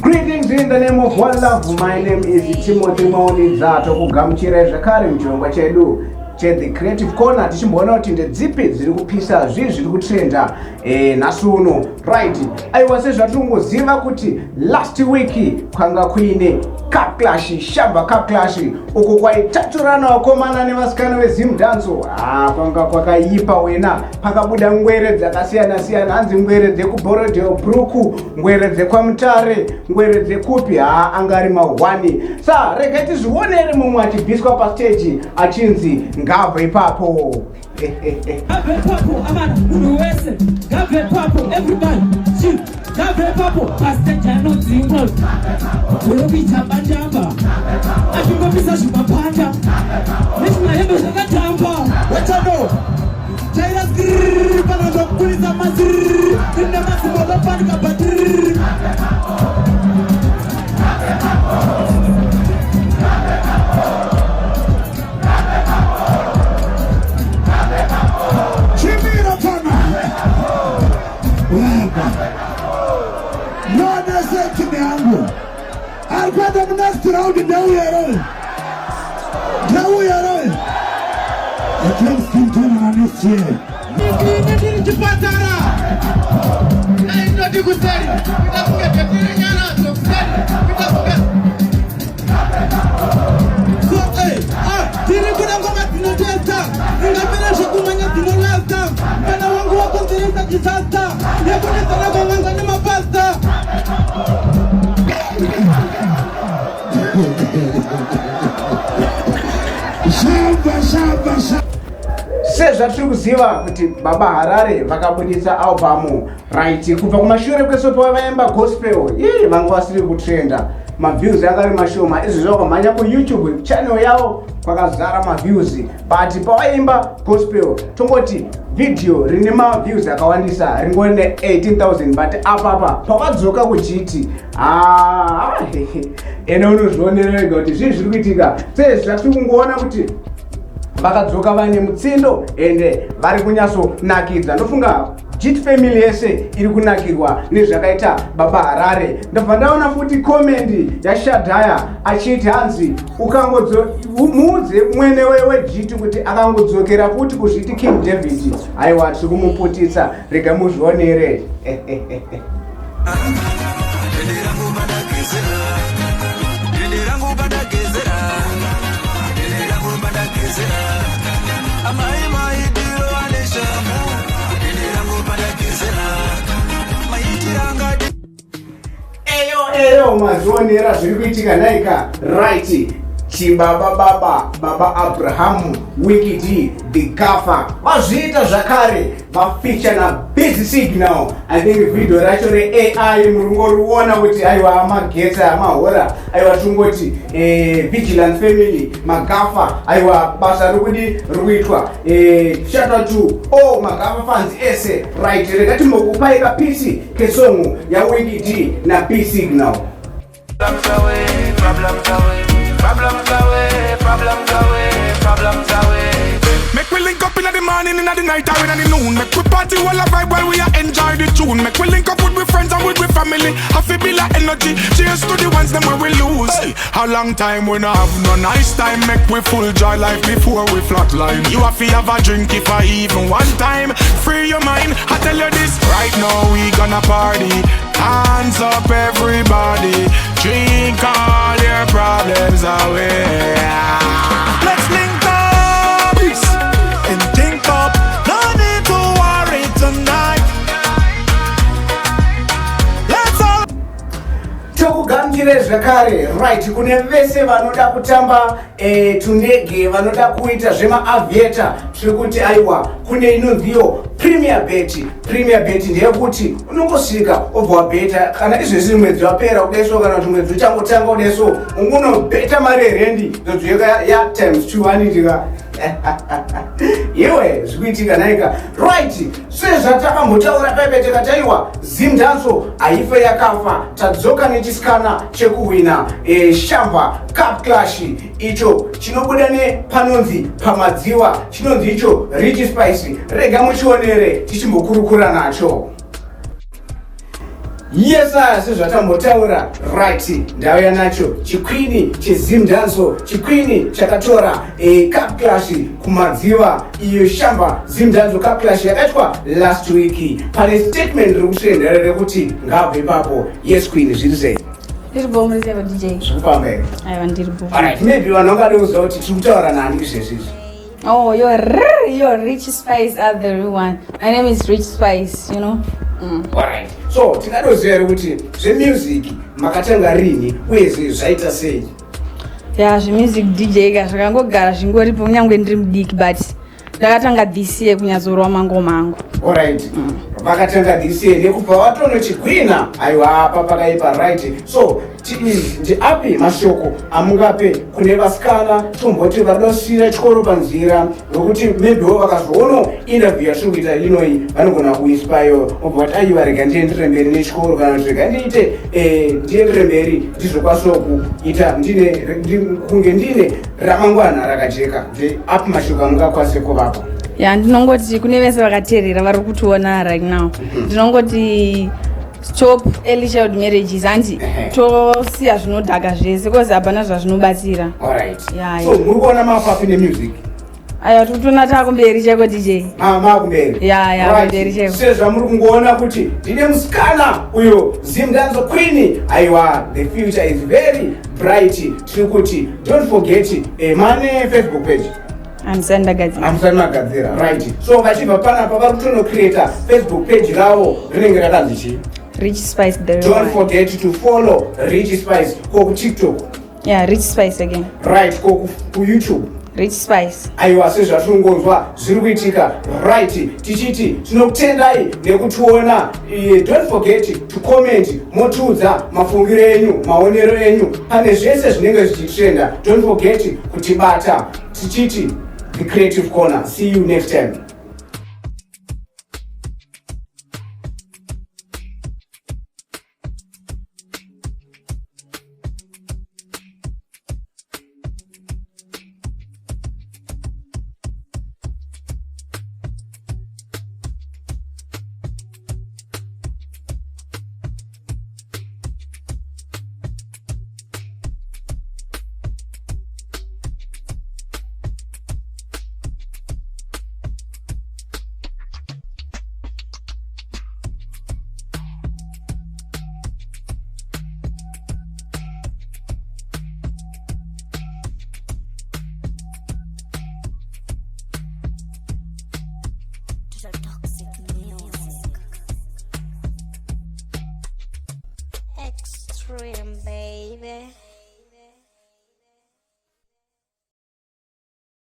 Greetings in the name of one love. My name is Timothy Maoni Zato kugamuchira zvakare muchirongwa chedu The Creative Corner tichimboona kuti ndedzipi dziri kupisa zviri kutrenda nhasi uno right. Aiwa sezvatingoziva kuti last week kwanga kuine Cupclash, Shamba Cupclash uko kwaitaturana vakomana nevasikana veZim Dance. Kwanga kwakaipa wena, pakabuda ngwere dzakasiyana siyana, hanzi ngwere dzekuBorodeo Bruku, ngwere dzekwamutare, ngwere dzekupi, angari mahwani. Sa regai tizvionere mumwe achibviswa pastage achinzi ngabve ipapo. Ngabve ipapo amana munhu wese, ngabve ipapo everybody shoot, ngabve ipapo pastage anodzinga unokuita banjamba achingopisa zvimapanda nezvimahembe zvakatamba wetano taira zgrrrr panonzo kukulisa mazrrrr ine masimbo lopanika badrrrr chimira pana Lord said to me yangu alipata next round Now we are I can't skin to on this year. Nini chipatara. Ai ndo dikuseri. Nitakuga tetiri nyana kuseri. Nitakuga. So tiri kuna ngoma tinotesta. Ngapenda shokumanya tinolasta. Kana wangu wako ndirisa kisasta. Yakuni sana kwa nganga ni mapasta. Sezvatiri kuziva kuti baba Harare vakabudisa albamu right kubva kumashure kwesopo vaimba gospel. Vanga vasiri kutrenda, maviews anga ari mashoma. Izvi zvakamhanya kuYouTube channel yavo kwakazara maviews, but pavaimba gospel tongoti video rine maviews akawandisa ringone 18,000, but apapa pavadzoka kuGT ene unozvionera kuti zvinhu zviri kuitika. Sezvatiri kungoona kuti vakadzoka vane mutsindo ende vari kunyatsonakidza. Ndofunga GT family yese iri kunakirwa nezvakaita baba Harare. Ndabva ndaona futi comment yaShadhaya achiti hanzi muudze mwene weGT kuti akangodzokera futi kuzviti King David. Aiwa tiri kumuputitsa, rega muzvionere. Eyo mazvionera zviri kuitika naika right. Baba Abraham, Winky, the Gaffer vazviita zvakare vafeature na Busy Signal. I think video racho reAI murungoriona kuti aiwa magetsi amahora, aiwa tungoti Vigilance Family Magafa, aiwa basa rikudi rikuitwa shout out to Magafa fans ese right. Rekati mbokupai kapisi kesongo ya Winky na Busy Signal. Problems away. Make we link up in the morning, in the night, or in the noon. Make we party while I vibe while we enjoy the tune. Make we link up with we friends and with we family. Have a bill of energy. Cheers to the ones them where we lose. A long time we not have no nice time. Make we full joy life before we flatline. You have to have a drink if I even one time. Free your mind. I tell you this right now we gonna party. Hands up everybody. Drink all your problems away. Let's link up and think up. No need to worry tonight. Let's all tokugamuchire zvakare right. Kune vese vanoda kutamba tundege, vanoda kuita zvemaaviator, tiri kuti aiwa kune inonziyo Premier Bet ndeyekuti unongosvika obva wabheta. Kana izvezvi mwedzi wapera kudeso, kana kuti mwedzi uchangotanga kudeso ungonobheta mari rendi ndodzveka ya times 2 anitika. Iwe zvikuitika naika right. Sezvatakambotaura paipe tikataiwa Zim Dance haife yakafa, tadzoka nechisikana chekuwina Shamba Cupclash, icho chinobuda nepanonzi pamadziwa, chinonzi icho Rich Spice. Rega muchionere tichimbokurukura nacho. Yes, sezvatambotaura right ndauya nacho chikwini chezimdanzo chikwini chakatora Cupclash kumadziva iyo shamba zimdanzo Cupclash yakaitwa last week. Pane statement riri kutrenda rekuti ngabve ipapo. Yes queen, zviri sei? Ndiribo murizero DJ. Zvekufamba here? Aiwa ndiribo. Alright, maybe vanhu vangada kuziva kuti tiri kutaura nani izvezvizvi. Oh, you're Rich Spice are the real one. My name is Rich Spice, you know. Alright. So, tingadoziva kuti zvemusic makatanga rini uye zvaita sei? Yeah, zvemusic DJ ka zvakangogara zvingoripo kunyange ndiri mudiki but ndakatanga this year kunyazorwa mangoma angu. Alright. Vakatanga this year nekubva watonochigwina aiwa apa pakaipa right. So, ndiapi mashoko amungape kune vasikana tomboti vadosira chikoro panzira nokuti maybe vakazoona interview yatiri kuita inoi vanogona kuinspire obva kuti ai varega ndiendere mberi nechikoro kana kuti rega ndiite ndiendere mberi ndizokwasawo kuita kunge ndine ramangwana rakajeka. Ndiapi mashoko amungakwanise kuvapo? Yeah, ndinongoti kune vese vakateerera vari kutiona right now. Ndinongoti stop early child marriages and tosiya zvinodhaka zvese because hapana zvazvinobatsira. Alright. Yeah, so muri kuona mapapi nemusic? Aiwa tikutona takumberi cheko DJ. Makumberi. Yeah, kumberi cheko. Sezvamuri kungoona kuti ndine musikana uyo zimdanzo queen. Aiwa, the future is very bright. Tiri kuti don't forget mane Facebook page. Amsandagadzira right. So vachibva panapa vari kutonocreata Facebook page ravo rinenge rakanzi chii? Rich Spice the real Don't one. forget to follow Rich Spice ku TikTok. Yeah, Rich Spice again. Right, ku YouTube. Rich Spice. Aiwa, sezvatinongonzwa zviri kuitika right. Tichiti tinokutendai nekutiona. Don't forget to comment motiudza mafungiro enyu, maonero enyu pane zvese zvinenge zvichitrenda. Don't forget kutibata. Tichiti The Creative Corner. See you next time. Extreme, baby.